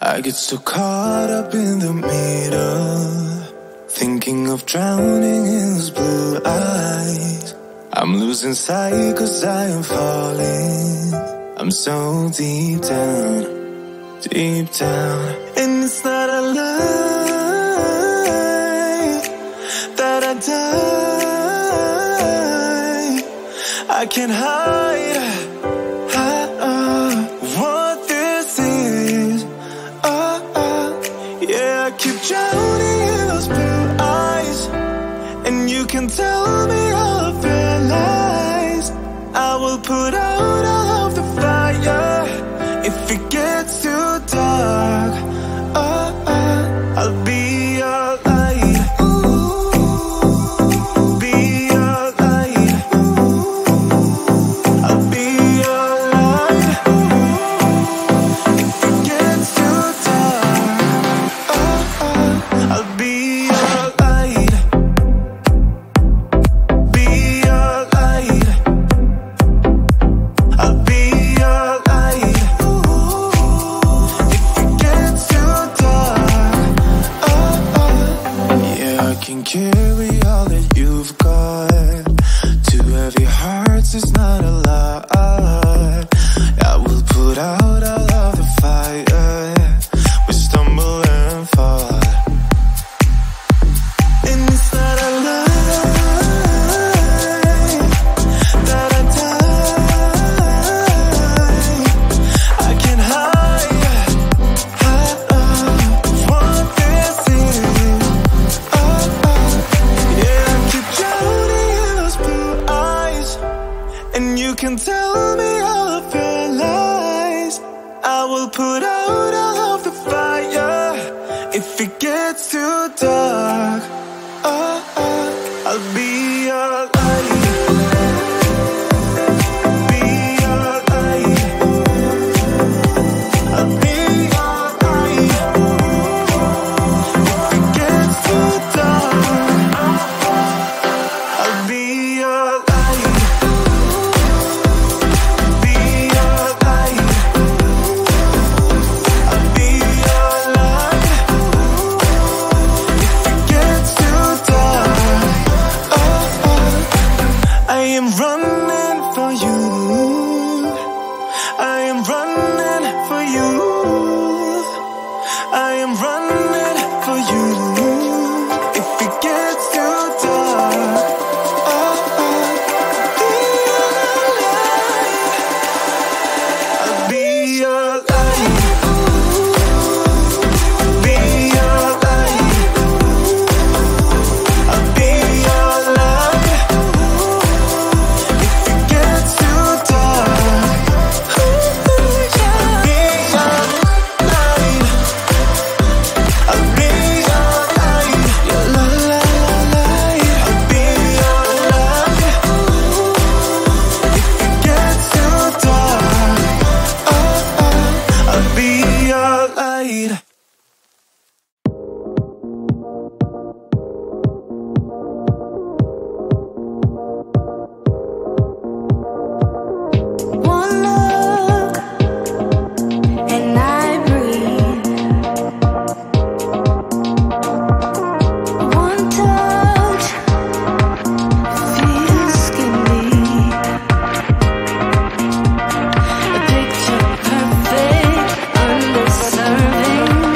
I get so caught up in the middle, thinking of drowning in his blue eyes. I'm losing sight 'cause I am falling. I'm so deep down, and it's not a lie that I die. I can't hide what this is. Yeah, I keep drowning in those blue eyes, and you can tell me all of your lies. I will put out all of the fire if it gets too dark. I'll be your light. Be your light. I'll be your light. If it gets too dark, I'll be your light. Be your light. I'll be your light. If it gets too dark, yeah, I can carry all that you've got. Two heavy hearts is not a lot. I will put out all of the fire. We stumble and fall, and it's not a lie that I die. I can't hide what this is. Yeah, I keep drowning in those blue eyes, and you can tell me all of your lies. I will put out all of the fire if it gets too dark. I'll be your light. Be your light. I'll be your light. If it gets too dark, I'll be your light. Be your light. I'll be your light. If it gets too dark, I am running for you. I am running for you. I am running for you. If it gets too dark, I'll be your light. Be your light. I'll be your light. If it gets too dark, I'll be your light. I'll be your light. Your light. I'll be your light. If it gets too dark, I'll be your light. One look and I breathe. One touch feels skin deep. A picture perfect under serving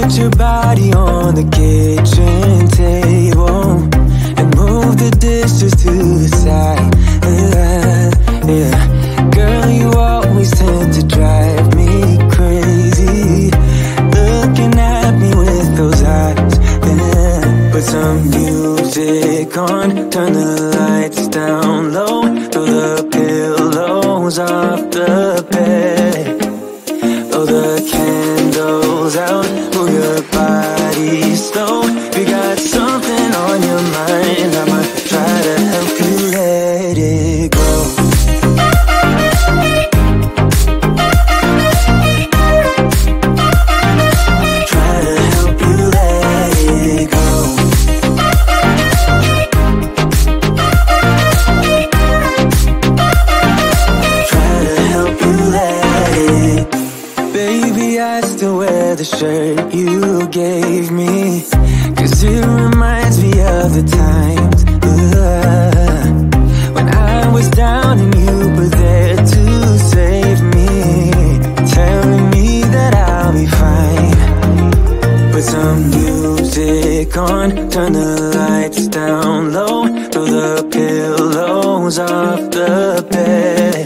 Put your body on the kitchen table and move the dishes to the side. Yeah. Girl, you always tend to drive me crazy, looking at me with those eyes. Yeah. Put some music on, turn the lights down low, throw the pillows off the bed, blow the candles out, move your body slow. If you got something on your mind, I'ma try to help you let it go. Try to help you let it go. Try to help you let it. Baby, I still wear the shirt you gave me, 'cause it reminds me of the times when I was down and you were there to save me, telling me that I'll be fine. Put some music on, turn the lights down low, throw the pillows off the bed,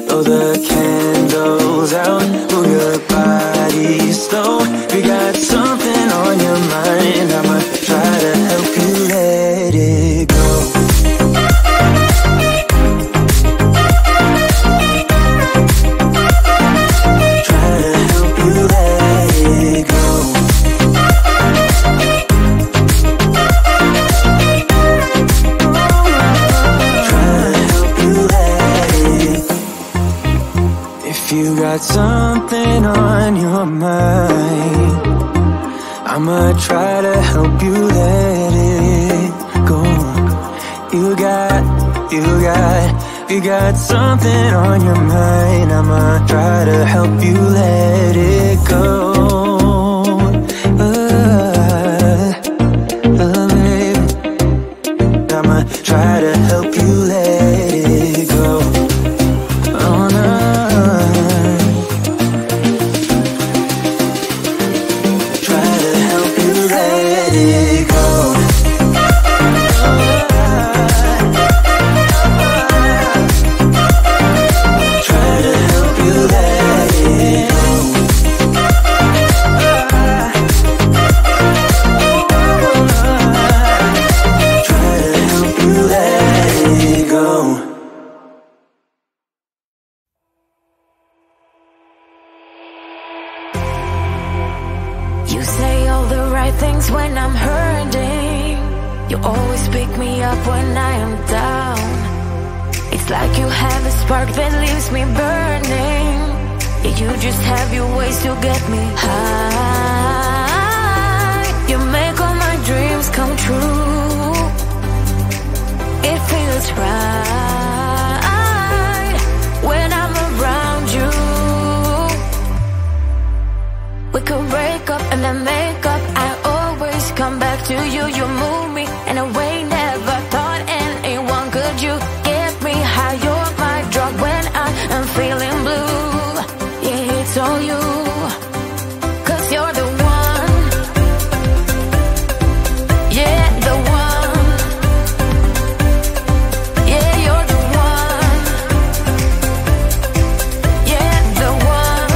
blow the candles out, move your body slow. If you got something on your mind, I'ma try to help you let it go. Try to help you let it go. Try to help you let it. If you got something on your mind, I'ma try to help you let it go. You got something on your mind, I'ma try to help you let it go. Baby, I'ma try to help you let it go. Oh no. Try to help you let it go. Try to help you let it go. Try to help you let it go. You say all the right things when I'm hurting. You always pick me up when I am down. It's like you have a spark that leaves me burning. Yeah, you just have your ways to get me high. You make all my dreams come true. It feels right when I'm around you. We could break up and then make up. I always come back to you. You move me in a way never thought anyone could. You get me high. You're my drug when I am feeling blue. Yeah, it's all you, 'cause you're the one. Yeah, the one. Yeah, you're the one. Yeah, the one.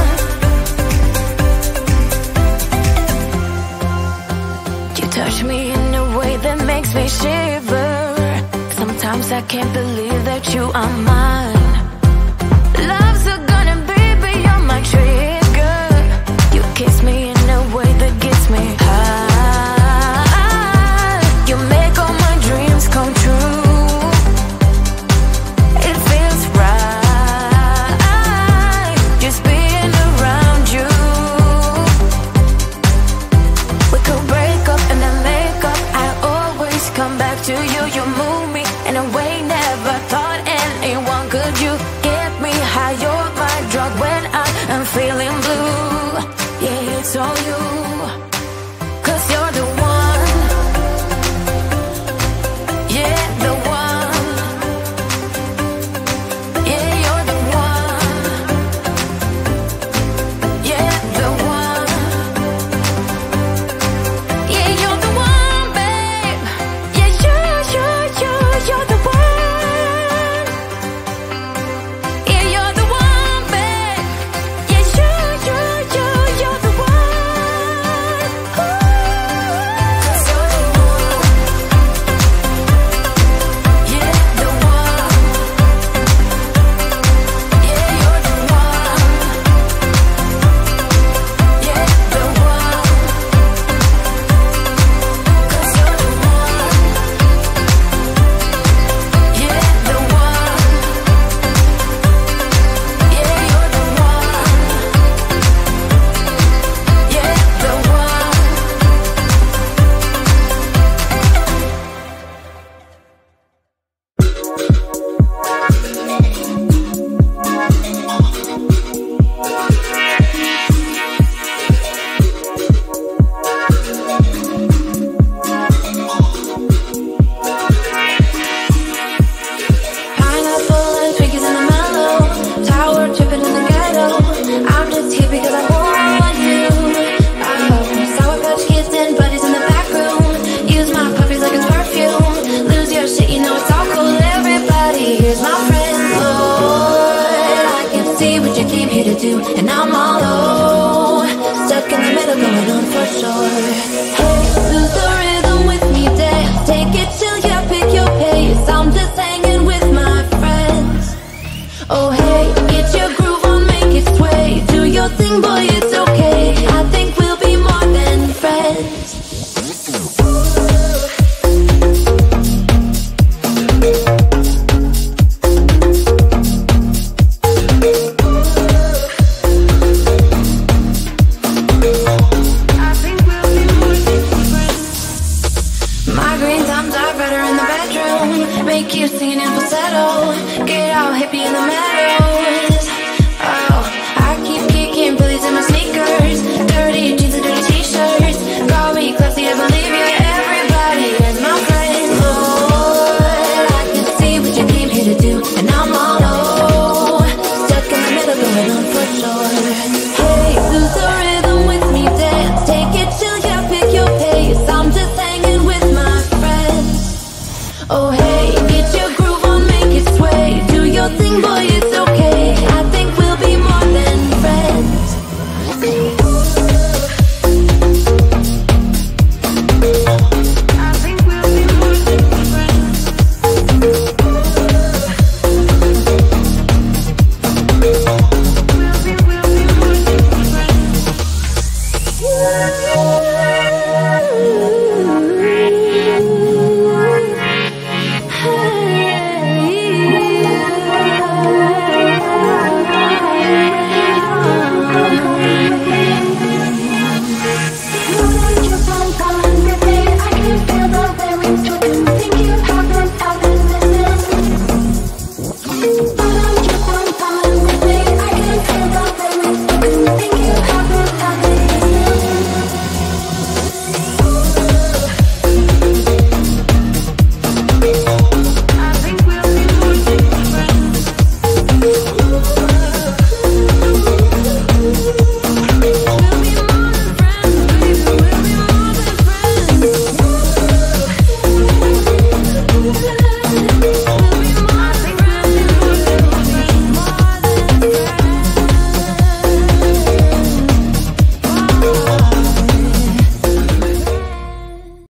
You touch me in a way that makes me shiver. Sometimes I can't believe that you are mine. Love's a gun and baby, you're my trigger. You kiss me in a way that gets me high. You make all my dreams come true. It feels right just being around you. We could break up and then make up. I always come back to you. You move me in a way never thought anyone could. You get me high. You're my drug when I am feeling blue. Yeah, it's all you, 'cause you're the one. Yeah, the one. Yeah, you're the one. Yeah, the one.